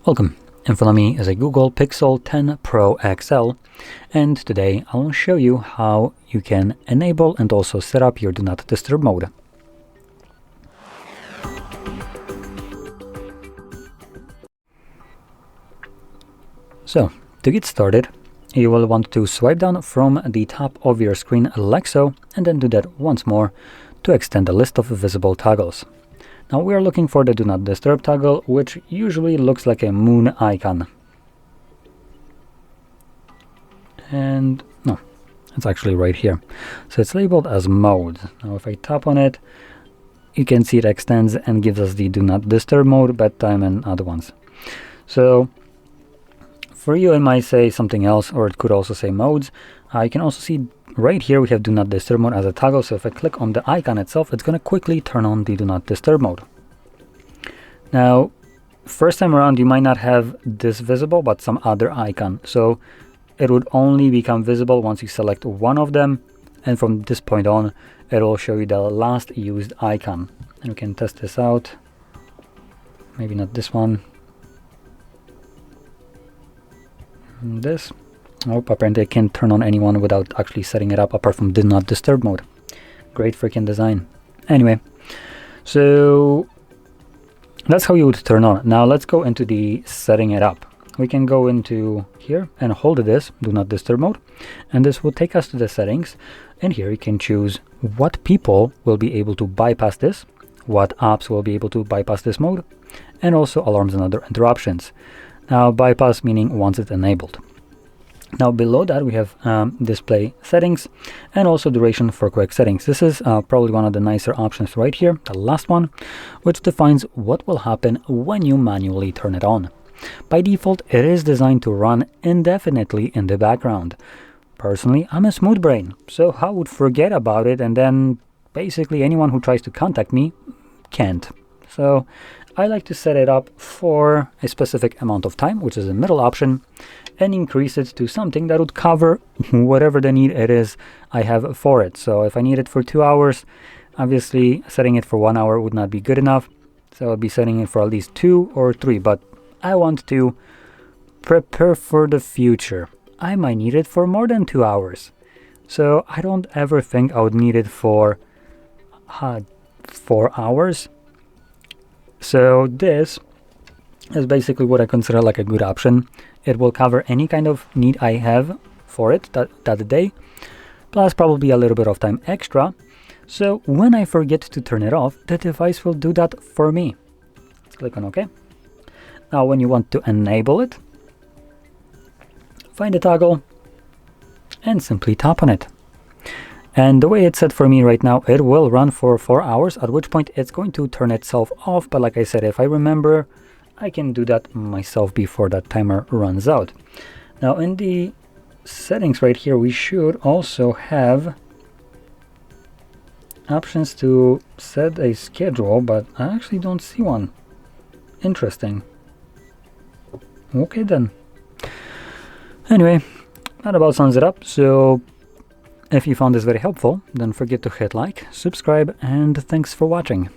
Welcome. In front of me is a Google Pixel 10 Pro XL, and today I will show you how you can enable and also set up your Do Not Disturb mode. So, to get started, you will want to swipe down from the top of your screen like so, and then do that once more to extend the list of visible toggles. Now we are looking for the Do Not Disturb toggle, which usually looks like a moon icon. And no, it's actually right here. So it's labeled as mode. Now if I tap on it, you can see it extends and gives us the Do Not Disturb mode, bedtime, and other ones. So for you, it might say something else, or it could also say modes. You can also see right here we have Do Not Disturb mode as a toggle, so if I click on the icon itself, it's going to quickly turn on the Do Not Disturb mode. Now, first time around, you might not have this visible, but some other icon. So it would only become visible once you select one of them, and from this point on, it will show you the last used icon. And we can test this out. Maybe not this one. This. Nope, apparently I can't turn on anyone without actually setting it up apart from Do Not Disturb mode. Great freaking design. Anyway, so that's how you would turn on. Now let's go into the setting it up. We can go into here and hold this Do Not Disturb mode, and this will take us to the settings, and here you can choose what people will be able to bypass this, what apps will be able to bypass this mode, and also alarms and other interruptions. Now bypass meaning once it's enabled. Now below that we have display settings and also duration for quick settings. This is probably one of the nicer options right here, the last one, which defines what will happen when you manually turn it on. By default, it is designed to run indefinitely in the background. Personally, I'm a smooth brain, so I would forget about it, and then basically anyone who tries to contact me can't. So I like to set it up for a specific amount of time, which is the middle option, and increase it to something that would cover whatever the need it is I have for it. So if I need it for 2 hours, obviously setting it for 1 hour would not be good enough. So I'll be setting it for at least 2 or 3, but I want to prepare for the future. I might need it for more than 2 hours. So I don't ever think I would need it for 4 hours. So this is basically what I consider like a good option. It will cover any kind of need I have for it that day, plus probably a little bit of time extra. So when I forget to turn it off, the device will do that for me. Let's click on OK. Now when you want to enable it, find the toggle and simply tap on it. And the way it's set for me right now, it will run for 4 hours, at which point it's going to turn itself off. But like I said, if I remember, I can do that myself before that timer runs out. Now in the settings right here, we should also have options to set a schedule, but I actually don't see one. Interesting. Okay then. Anyway, that about sums it up. So if you found this very helpful, don't forget to hit like, subscribe, and thanks for watching.